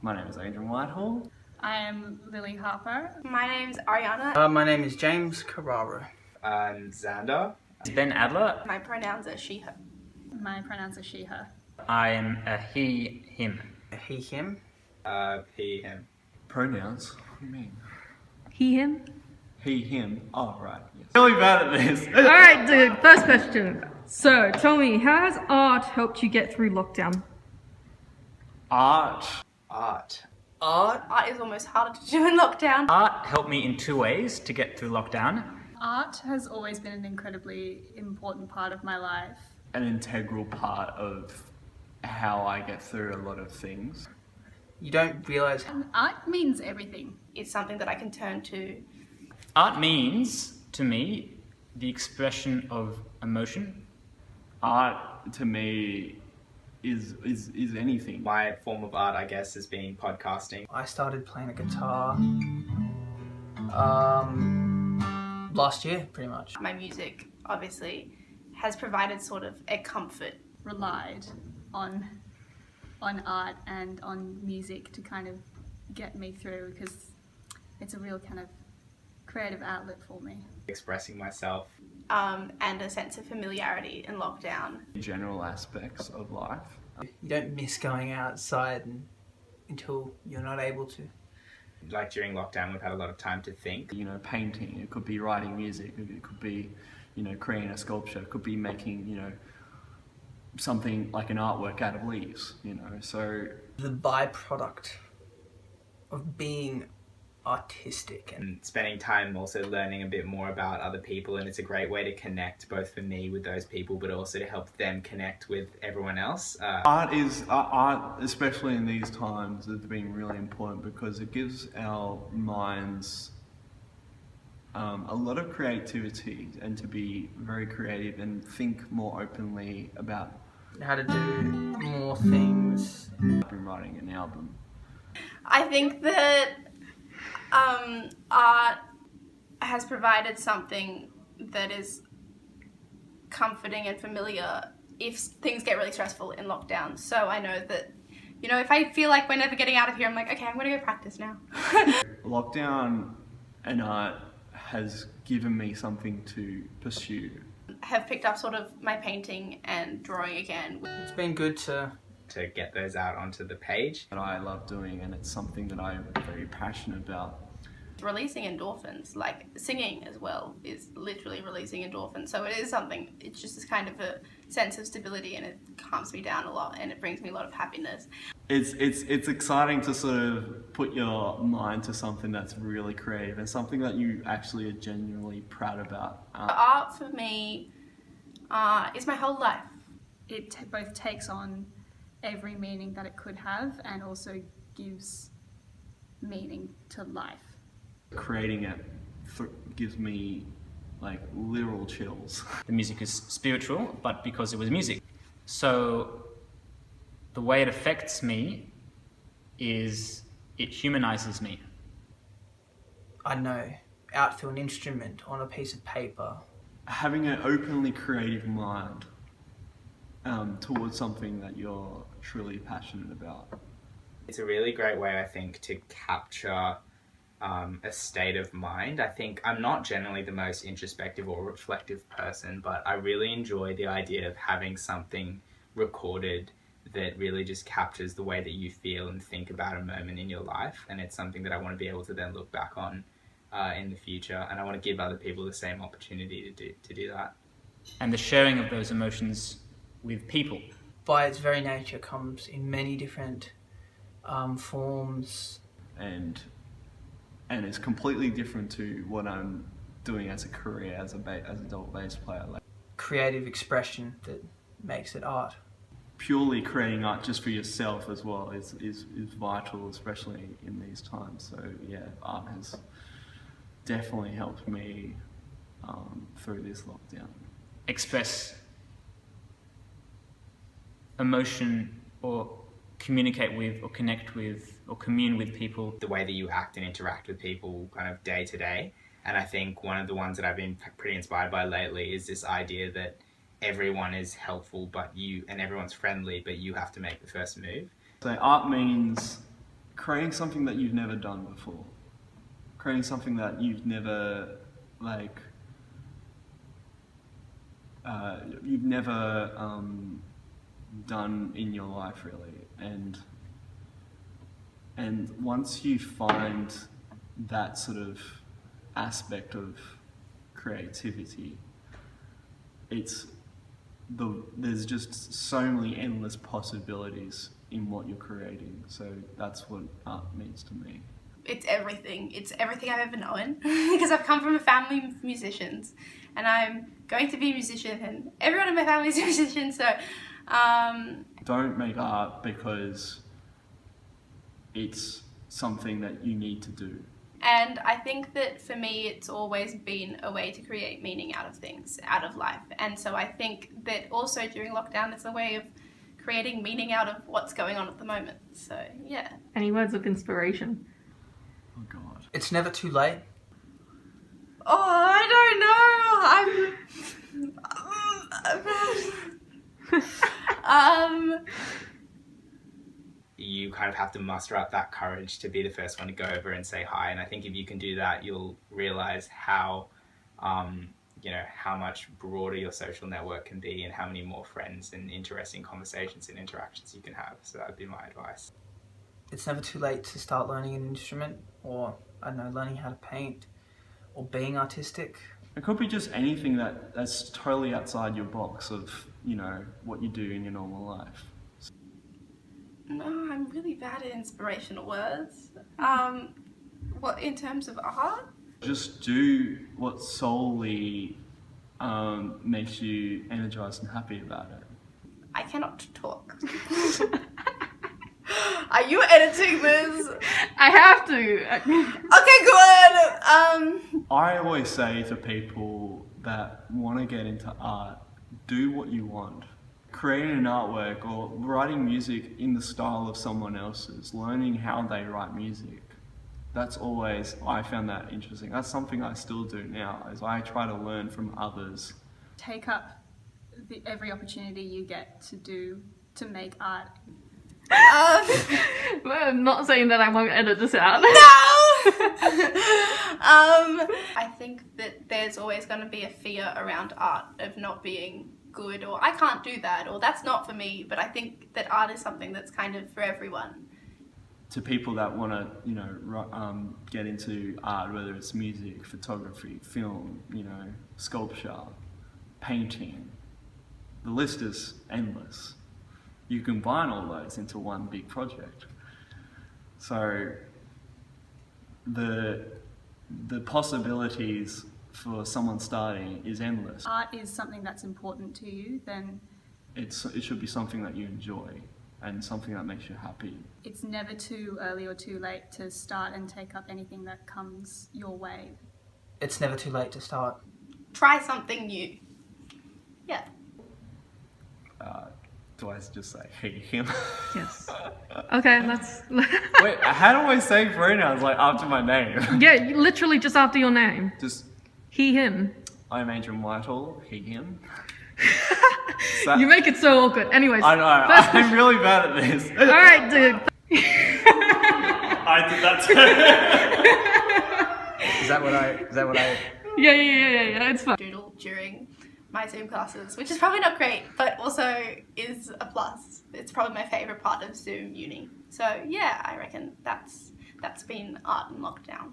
My name is Adrian Whitehall. I am Lily Harper. My name's Ariana. My name is James Carrara. I'm Xander. Ben Adler. My pronouns are she, her. My pronouns are she, her. I am a he, him. A he, him. He, him. Pronouns? What do you mean? He, him? He, him. Oh, right. Yes. Really bad at this. Alright, dude, first question. So, tell me, how has art helped you get through lockdown? Art. Art. Art is almost harder to do in lockdown. Art helped me in 2 ways to get through lockdown. Art has always been an incredibly important part of my life. An integral part of how I get through a lot of things. You don't realise And art means everything. It's something that I can turn to. Art means, to me, the expression of emotion. Art, to me, is anything. My form of art, I guess, has been podcasting. I started playing the guitar last year, pretty much. My music, obviously, has provided sort of a comfort. Relied on art and on music to kind of get me through, because it's a real kind of creative outlet for me. Expressing myself. And a sense of familiarity in lockdown. General aspects of life. You don't miss going outside until you're not able to. Like during lockdown, we've had a lot of time to think. You know, painting, it could be writing music, it could be, you know, creating a sculpture, it could be making, you know, something like an artwork out of leaves, you know, so... The byproduct of being artistic And spending time also learning a bit more about other people, and it's a great way to connect both for me with those people, but also to help them connect with everyone else. Art, especially in these times, has been really important because it gives our minds a lot of creativity and to be very creative and think more openly about. how to do more things. I've been writing an album. I think that art has provided something that is comforting and familiar if things get really stressful in lockdown. So I know that, you know, if I feel like we're never getting out of here, I'm like, okay, I'm going to go practice now. Lockdown and art has given me something to pursue. Have picked up sort of my painting and drawing again. It's been good to get those out onto the page. That I love doing, and it's something that I'm very passionate about. Releasing endorphins, like singing as well, is literally releasing endorphins. So it is something, it's just this kind of a sense of stability, and it calms me down a lot and it brings me a lot of happiness. It's exciting to sort of put your mind to something that's really creative and something that you actually are genuinely proud about. Art for me is my whole life. It both takes on every meaning that it could have and also gives meaning to life. Creating it gives me like literal chills. The music is spiritual, but because it was music. So the way it affects me is it humanizes me. I know, out through an instrument on a piece of paper. Having an openly creative mind towards something that you're truly passionate about. It's a really great way, I think, to capture a state of mind. I think I'm not generally the most introspective or reflective person, but I really enjoy the idea of having something recorded that really just captures the way that you feel and think about a moment in your life. And it's something that I want to be able to then look back on in the future. And I want to give other people the same opportunity to do that. And the sharing of those emotions with people. By its very nature comes in many different forms. And it's completely different to what I'm doing as a career as a adult bass player. Like Creative expression that makes it art. purely creating art just for yourself as well is vital, especially in these times. So yeah, art has definitely helped me through this lockdown. Express emotion or communicate with or connect with or commune with people. The way that you act and interact with people kind of day to day. And I think one of the ones that I've been pretty inspired by lately is this idea that everyone is helpful and everyone's friendly, but you have to make the first move. So art means creating something that you've never done before, creating something that you've never done in your life really, and once you find that sort of aspect of creativity, there's just so many endless possibilities in what you're creating. So that's what art means to me. It's everything. It's everything I've ever known because I've come from a family of musicians, and I'm going to be a musician, and everyone in my family is a musician. So don't make art because it's something that you need to do. And I think that for me, it's always been a way to create meaning out of things, out of life. And so I think that also during lockdown, it's a way of creating meaning out of what's going on at the moment. So yeah. Any words of inspiration? Oh God. It's never too late. Oh, I don't know. You kind of have to muster up that courage to be the first one to go over and say hi. And I think if you can do that, you'll realize how, how much broader your social network can be and how many more friends and interesting conversations and interactions you can have. So that would be my advice. It's never too late to start learning an instrument, or, I don't know, learning how to paint, or being artistic. It could be just anything that's totally outside your box of, what you do in your normal life. No, I'm really bad at inspirational words. What, in terms of art? Just do what solely makes you energized and happy about it. I cannot talk. Are you editing this? I have to. Okay, good. I always say to people that want to get into art, do what you want. Creating an artwork or writing music in the style of someone else's, learning how they write music. That's always, I found that interesting. That's something I still do now, is I try to learn from others. Take up every opportunity you get to make art. I'm not saying that I won't edit this out. I think that there's always going to be a fear around art of not being good, or I can't do that, or that's not for me. But I think that art is something that's kind of for everyone. To people that want to get into art, whether it's music, photography, film, sculpture, painting, the list is endless. You combine all those into one big project. So the possibilities for someone starting is endless. Art is something that's important to you, then It should be something that you enjoy and something that makes you happy. it's never too early or too late to start and take up anything that comes your way. It's never too late to start. Try something new. Yeah. Do I just say he, him? Yes. Okay, let's... Wait, how do I say pronouns after my name? Yeah, literally just after your name. Just, He, him. I'm Adrian Whitehall, he, him. You make it so awkward. Anyways. I know, first I'm really bad at this. Alright, dude. I did that too. Is that what I... Yeah, it's fine. Doodle during my Zoom classes, which is probably not great, but also is a plus. It's probably my favourite part of Zoom uni. So yeah, I reckon that's been art in lockdown.